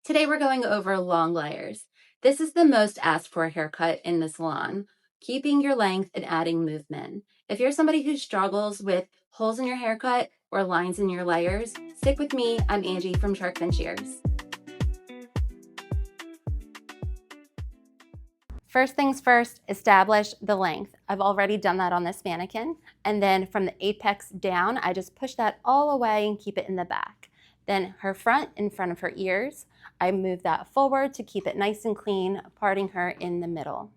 Today we're going over long layers. This is the most asked for haircut in the salon, keeping your length and adding movement. If you're somebody who struggles with holes in your haircut or lines in your layers, stick with me. I'm Angie from Shark Fin Shears. First things first, establish the length. I've already done that on this mannequin. And then from the apex down, I just push that all away and keep it in the back. Then her front, in front of her ears, I move that forward to keep it nice and clean, parting her in the middle.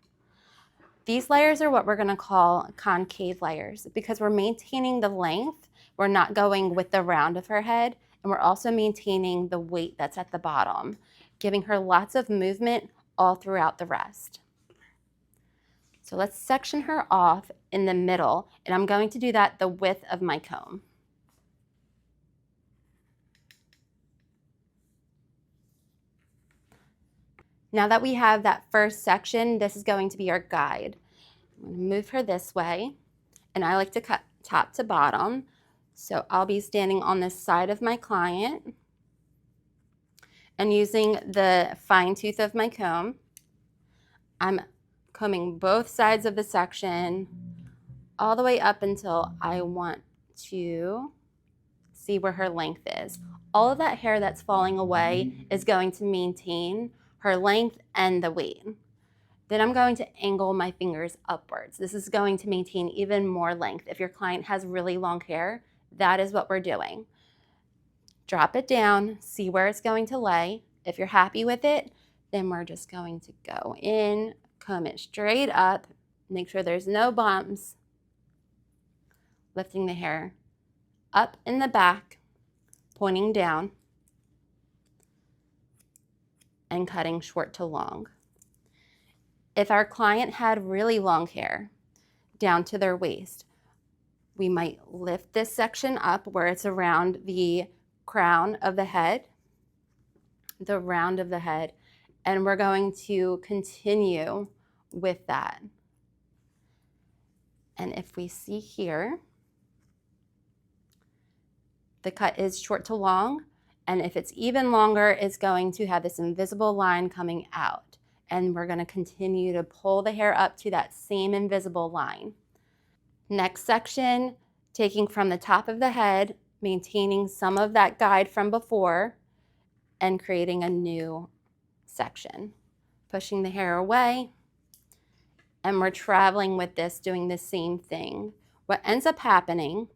These layers are what we're gonna call concave layers because we're maintaining the length. We're not going with the round of her head, and we're also maintaining the weight that's at the bottom, giving her lots of movement all throughout the rest. So let's section her off in the middle, and I'm going to do that the width of my comb. Now that we have that first section, this is going to be our guide. I'm going to move her this way, and I like to cut top to bottom. So I'll be standing on this side of my client and using the fine tooth of my comb. I'm combing both sides of the section all the way up until I want to see where her length is. All of that hair that's falling away is going to maintain her length and the weight. Then I'm going to angle my fingers upwards. This is going to maintain even more length. If your client has really long hair, that is what we're doing. Drop it down, see where it's going to lay. If you're happy with it, then we're just going to go in, comb it straight up, make sure there's no bumps, lifting the hair up in the back, pointing down, and cutting short to long. If our client had really long hair down to their waist, we might lift this section up where it's around the crown of the head, the round of the head, and we're going to continue with that. And if we see here, the cut is short to long, and if it's even longer, it's going to have this invisible line coming out. And we're going to continue to pull the hair up to that same invisible line. Next section, taking from the top of the head, maintaining some of that guide from before, and creating a new section. Pushing the hair away, and we're traveling with this, doing the same thing. What ends up happening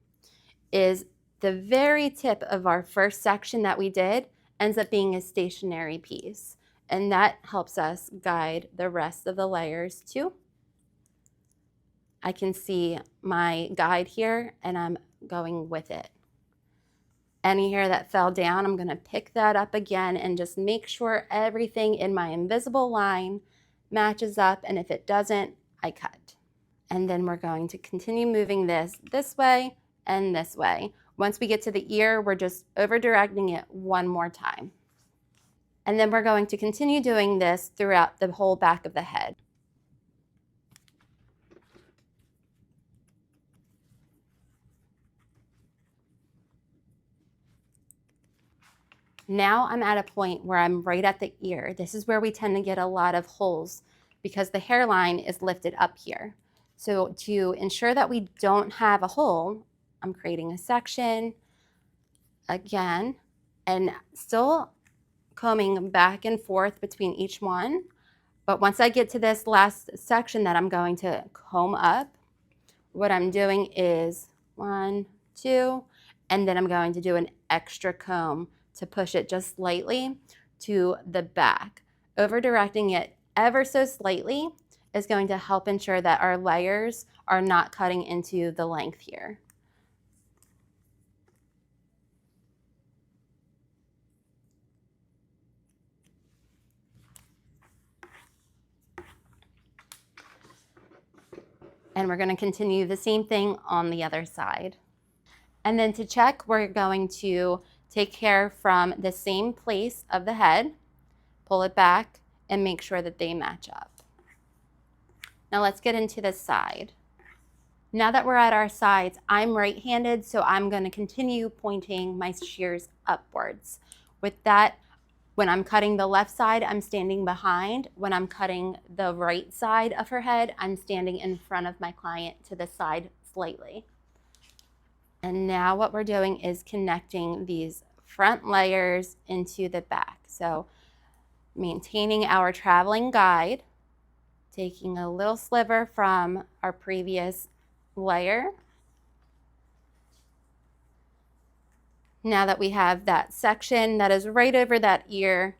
is the very tip of our first section that we did ends up being a stationary piece. And that helps us guide the rest of the layers too. I can see my guide here and I'm going with it. Any hair that fell down, I'm gonna pick that up again and just make sure everything in my invisible line matches up, and if it doesn't, I cut. And then we're going to continue moving this way and this way. Once we get to the ear, we're just over directing it one more time. And then we're going to continue doing this throughout the whole back of the head. Now I'm at a point where I'm right at the ear. This is where we tend to get a lot of holes because the hairline is lifted up here. So to ensure that we don't have a hole, I'm creating a section again and still combing back and forth between each one. But once I get to this last section that I'm going to comb up, what I'm doing is 1, 2, and then I'm going to do an extra comb to push it just slightly to the back. Over directing it ever so slightly is going to help ensure that our layers are not cutting into the length here. And we're going to continue the same thing on the other side. And then to check, we're going to take hair from the same place of the head, pull it back, and make sure that they match up. Now let's get into the side. Now that we're at our sides, I'm right-handed, so I'm going to continue pointing my shears upwards. With that, When I'm cutting the left side, I'm standing behind. When I'm cutting the right side of her head, I'm standing in front of my client to the side slightly. And now what we're doing is connecting these front layers into the back. So maintaining our traveling guide, taking a little sliver from our previous layer. Now that we have that section that is right over that ear,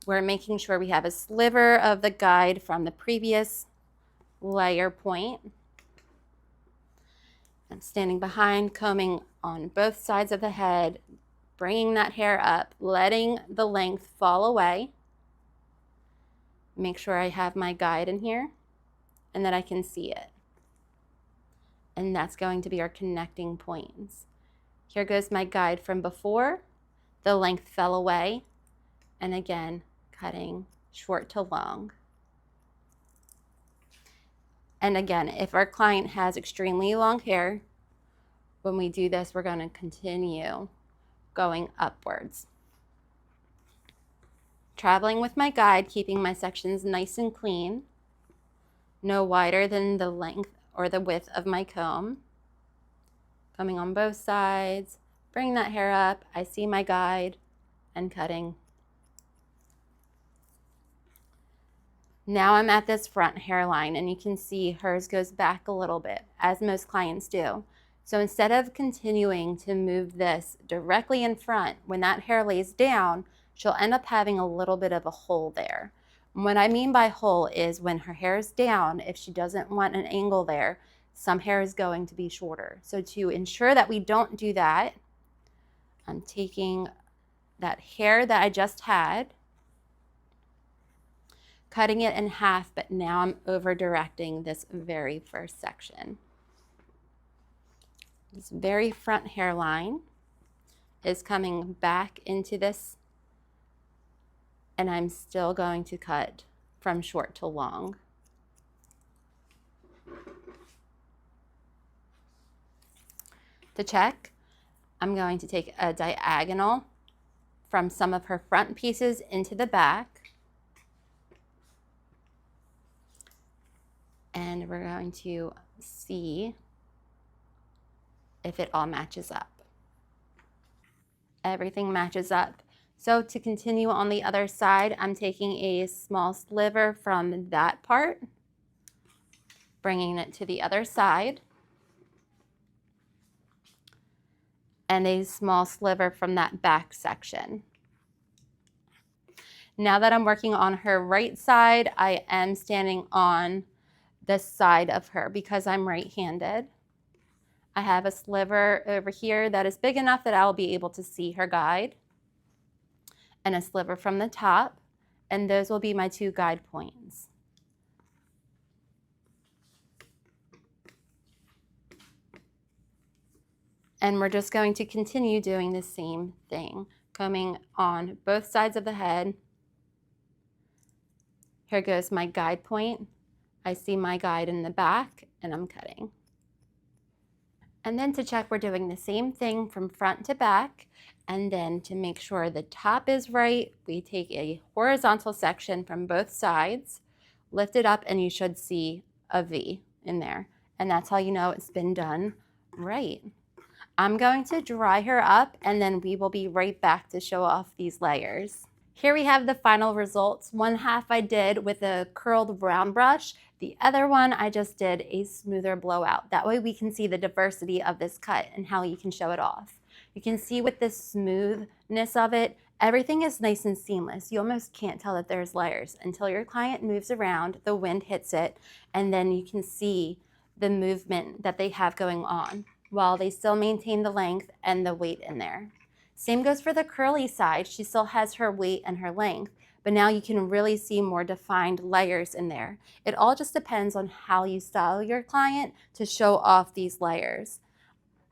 we're making sure we have a sliver of the guide from the previous layer point. I'm standing behind, combing on both sides of the head, bringing that hair up, letting the length fall away. Make sure I have my guide in here and that I can see it. And that's going to be our connecting points. Here goes my guide from before. The length fell away. And again, cutting short to long. And again, if our client has extremely long hair, when we do this, we're going to continue going upwards. Traveling with my guide, keeping my sections nice and clean, no wider than the length or the width of my comb. Combing on both sides, bring that hair up, I see my guide, and cutting. Now I'm at this front hairline, and you can see hers goes back a little bit, as most clients do. So instead of continuing to move this directly in front, when that hair lays down, she'll end up having a little bit of a hole there. And what I mean by hole is when her hair is down, if she doesn't want an angle there, some hair is going to be shorter. So to ensure that we don't do that, I'm taking that hair that I just had, cutting it in half, but now I'm over directing this very first section. This very front hairline is coming back into this, and I'm still going to cut from short to long. To check, I'm going to take a diagonal from some of her front pieces into the back. And we're going to see if it all matches up. Everything matches up. So to continue on the other side, I'm taking a small sliver from that part, bringing it to the other side, and a small sliver from that back section. Now that I'm working on her right side, I am standing on the side of her because I'm right-handed. I have a sliver over here that is big enough that I'll be able to see her guide, and a sliver from the top, and those will be my two guide points. And we're just going to continue doing the same thing, combing on both sides of the head. Here goes my guide point. I see my guide in the back, and I'm cutting. And then to check, we're doing the same thing from front to back. And then to make sure the top is right, we take a horizontal section from both sides, lift it up, and you should see a V in there. And that's how you know it's been done right. I'm going to dry her up, and then we will be right back to show off these layers. Here we have the final results. One half I did with a curled round brush. The other one I just did a smoother blowout. That way we can see the diversity of this cut and how you can show it off. You can see with the smoothness of it, everything is nice and seamless. You almost can't tell that there's layers until your client moves around, the wind hits it, and then you can see the movement that they have going on while they still maintain the length and the weight in there. Same goes for the curly side. She still has her weight and her length, but now you can really see more defined layers in there. It all just depends on how you style your client to show off these layers.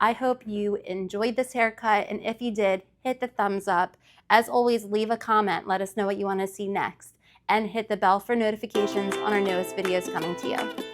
I hope you enjoyed this haircut, and if you did, hit the thumbs up. As always, leave a comment. Let us know what you want to see next, and hit the bell for notifications on our newest videos coming to you.